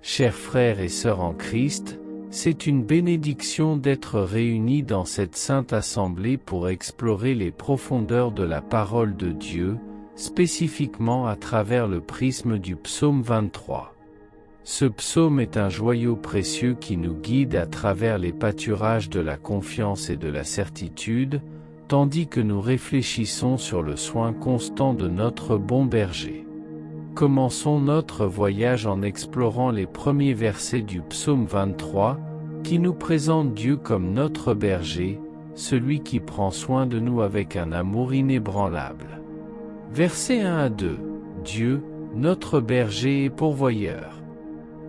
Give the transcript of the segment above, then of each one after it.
Chers frères et sœurs en Christ, c'est une bénédiction d'être réunis dans cette sainte assemblée pour explorer les profondeurs de la parole de Dieu, spécifiquement à travers le prisme du psaume 23. Ce psaume est un joyau précieux qui nous guide à travers les pâturages de la confiance et de la certitude, tandis que nous réfléchissons sur le soin constant de notre bon berger. Commençons notre voyage en explorant les premiers versets du psaume 23, qui nous présentent Dieu comme notre berger, celui qui prend soin de nous avec un amour inébranlable. Versets 1 à 2. Dieu, notre berger et pourvoyeur.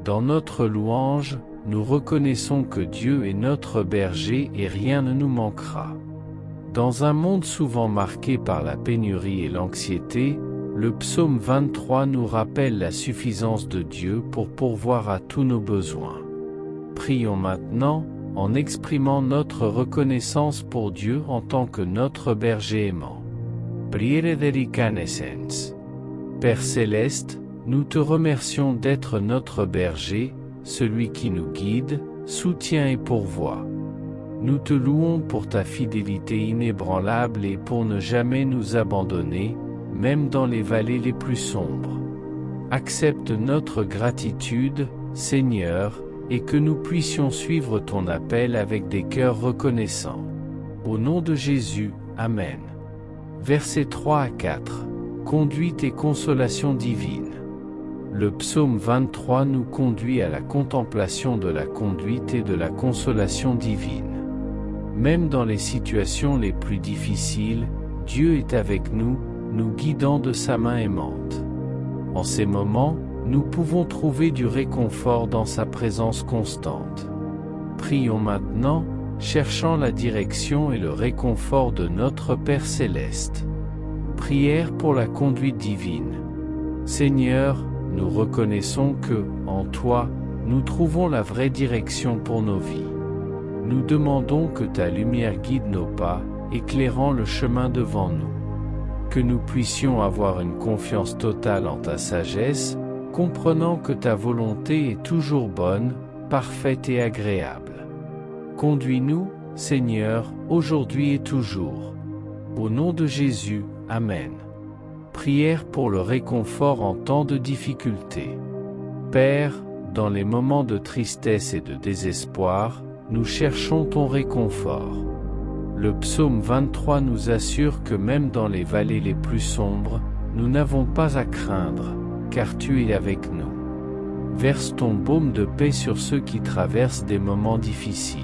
Dans notre louange, nous reconnaissons que Dieu est notre berger et rien ne nous manquera. Dans un monde souvent marqué par la pénurie et l'anxiété, le psaume 23 nous rappelle la suffisance de Dieu pour pourvoir à tous nos besoins. Prions maintenant, en exprimant notre reconnaissance pour Dieu en tant que notre berger aimant. Priere delicanescens. Père céleste, nous te remercions d'être notre berger, celui qui nous guide, soutient et pourvoit. Nous te louons pour ta fidélité inébranlable et pour ne jamais nous abandonner, même dans les vallées les plus sombres. Accepte notre gratitude, Seigneur, et que nous puissions suivre ton appel avec des cœurs reconnaissants. Au nom de Jésus, Amen. Versets 3 à 4. Conduite et consolation divine. Le psaume 23 nous conduit à la contemplation de la conduite et de la consolation divine. Même dans les situations les plus difficiles, Dieu est avec nous, nous guidant de sa main aimante. En ces moments, nous pouvons trouver du réconfort dans sa présence constante. Prions maintenant, cherchant la direction et le réconfort de notre Père céleste. Prière pour la conduite divine. Seigneur, nous reconnaissons que, en toi, nous trouvons la vraie direction pour nos vies. Nous demandons que ta lumière guide nos pas, éclairant le chemin devant nous. Que nous puissions avoir une confiance totale en ta sagesse, comprenant que ta volonté est toujours bonne, parfaite et agréable. Conduis-nous, Seigneur, aujourd'hui et toujours. Au nom de Jésus, Amen. Prière pour le réconfort en temps de difficulté. Père, dans les moments de tristesse et de désespoir, nous cherchons ton réconfort. Le psaume 23 nous assure que même dans les vallées les plus sombres, nous n'avons pas à craindre, car tu es avec nous. Verse ton baume de paix sur ceux qui traversent des moments difficiles.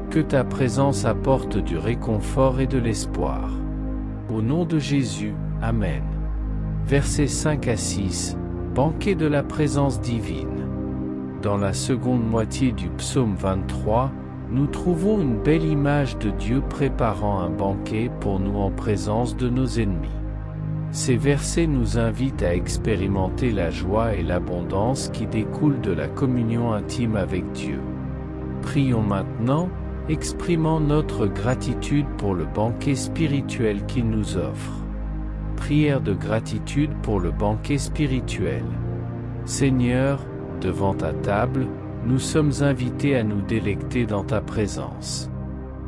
Que ta présence apporte du réconfort et de l'espoir. Au nom de Jésus, Amen. Versets 5 à 6. Banquet de la présence divine. Dans la seconde moitié du psaume 23, nous trouvons une belle image de Dieu préparant un banquet pour nous en présence de nos ennemis. Ces versets nous invitent à expérimenter la joie et l'abondance qui découlent de la communion intime avec Dieu. Prions maintenant, exprimant notre gratitude pour le banquet spirituel qu'il nous offre. Prière de gratitude pour le banquet spirituel. Seigneur, devant ta table, nous sommes invités à nous délecter dans ta présence.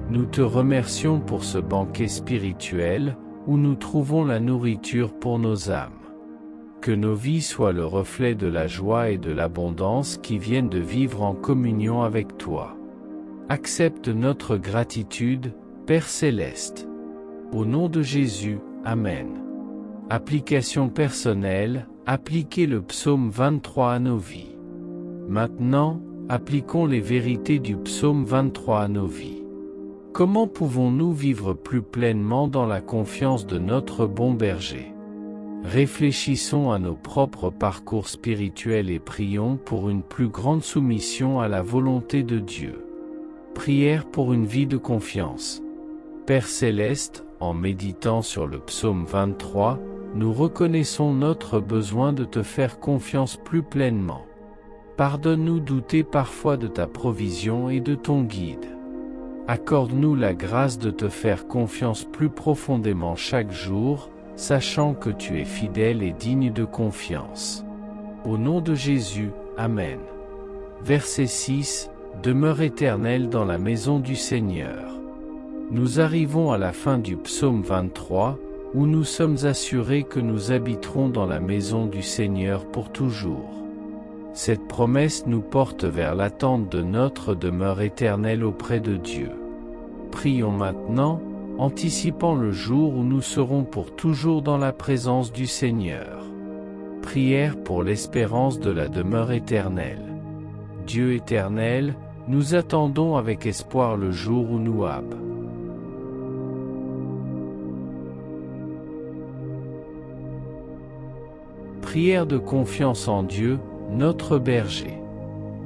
Nous te remercions pour ce banquet spirituel, où nous trouvons la nourriture pour nos âmes. Que nos vies soient le reflet de la joie et de l'abondance qui viennent de vivre en communion avec toi. Accepte notre gratitude, Père céleste. Au nom de Jésus, Amen. Application personnelle, appliquez le psaume 23 à nos vies. Maintenant, appliquons les vérités du psaume 23 à nos vies. Comment pouvons-nous vivre plus pleinement dans la confiance de notre bon berger? Réfléchissons à nos propres parcours spirituels et prions pour une plus grande soumission à la volonté de Dieu. Prière pour une vie de confiance. Père céleste, en méditant sur le psaume 23, nous reconnaissons notre besoin de te faire confiance plus pleinement. Pardonne-nous douter parfois de ta provision et de ton guide. Accorde-nous la grâce de te faire confiance plus profondément chaque jour, sachant que tu es fidèle et digne de confiance. Au nom de Jésus, Amen. Verset 6. Demeure éternelle dans la maison du Seigneur. Nous arrivons à la fin du psaume 23, où nous sommes assurés que nous habiterons dans la maison du Seigneur pour toujours. Cette promesse nous porte vers l'attente de notre demeure éternelle auprès de Dieu. Prions maintenant, anticipant le jour où nous serons pour toujours dans la présence du Seigneur. Prière pour l'espérance de la demeure éternelle. Dieu éternel, nous attendons avec espoir le jour où nous habiterons. Prière de confiance en Dieu, notre berger.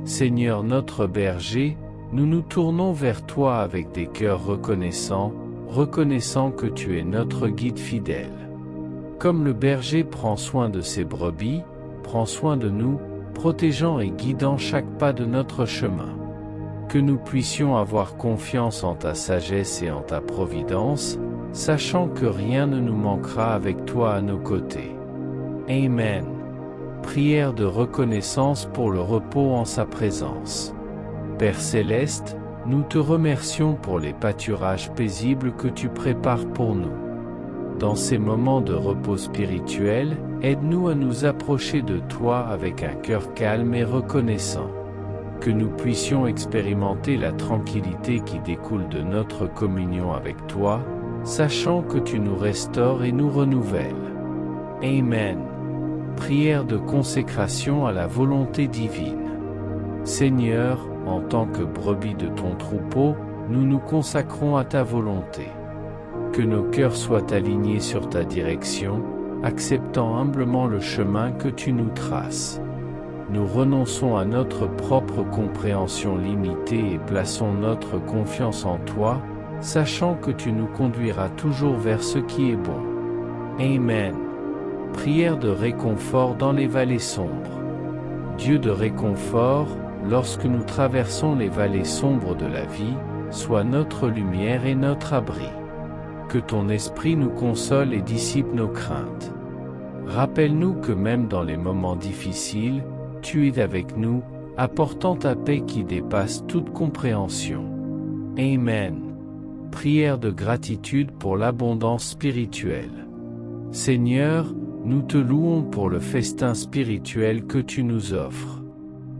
Seigneur notre berger, nous nous tournons vers toi avec des cœurs reconnaissants que tu es notre guide fidèle. Comme le berger prend soin de ses brebis, prends soin de nous, protégeant et guidant chaque pas de notre chemin. Que nous puissions avoir confiance en ta sagesse et en ta providence, sachant que rien ne nous manquera avec toi à nos côtés. Amen. Prière de reconnaissance pour le repos en sa présence. Père céleste, nous te remercions pour les pâturages paisibles que tu prépares pour nous. Dans ces moments de repos spirituel, aide-nous à nous approcher de toi avec un cœur calme et reconnaissant. Que nous puissions expérimenter la tranquillité qui découle de notre communion avec toi, sachant que tu nous restaures et nous renouvelles. Amen. Prière de consécration à la volonté divine. Seigneur, en tant que brebis de ton troupeau, nous nous consacrons à ta volonté. Que nos cœurs soient alignés sur ta direction, acceptant humblement le chemin que tu nous traces. Nous renonçons à notre propre compréhension limitée et plaçons notre confiance en toi, sachant que tu nous conduiras toujours vers ce qui est bon. Amen. Prière de réconfort dans les vallées sombres. Dieu de réconfort, lorsque nous traversons les vallées sombres de la vie, sois notre lumière et notre abri. Que ton esprit nous console et dissipe nos craintes. Rappelle-nous que même dans les moments difficiles, tu es avec nous, apportant ta paix qui dépasse toute compréhension. Amen. Prière de gratitude pour l'abondance spirituelle. Seigneur, nous te louons pour le festin spirituel que tu nous offres.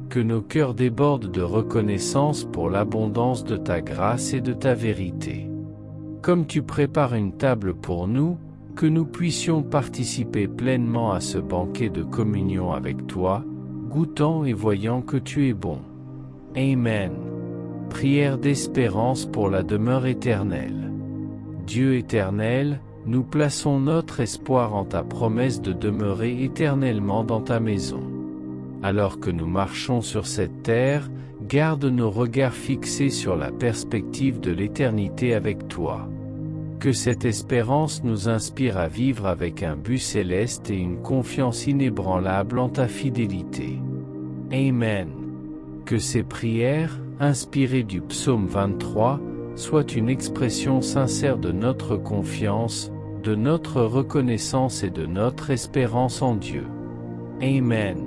Que nos cœurs débordent de reconnaissance pour l'abondance de ta grâce et de ta vérité. Comme tu prépares une table pour nous, que nous puissions participer pleinement à ce banquet de communion avec toi, goûtant et voyant que tu es bon. Amen. Prière d'espérance pour la demeure éternelle. Dieu éternel, nous plaçons notre espoir en ta promesse de demeurer éternellement dans ta maison. Alors que nous marchons sur cette terre, garde nos regards fixés sur la perspective de l'éternité avec toi. Que cette espérance nous inspire à vivre avec un but céleste et une confiance inébranlable en ta fidélité. Amen. Que ces prières, inspirées du psaume 23, soient une expression sincère de notre confiance, de notre reconnaissance et de notre espérance en Dieu. Amen.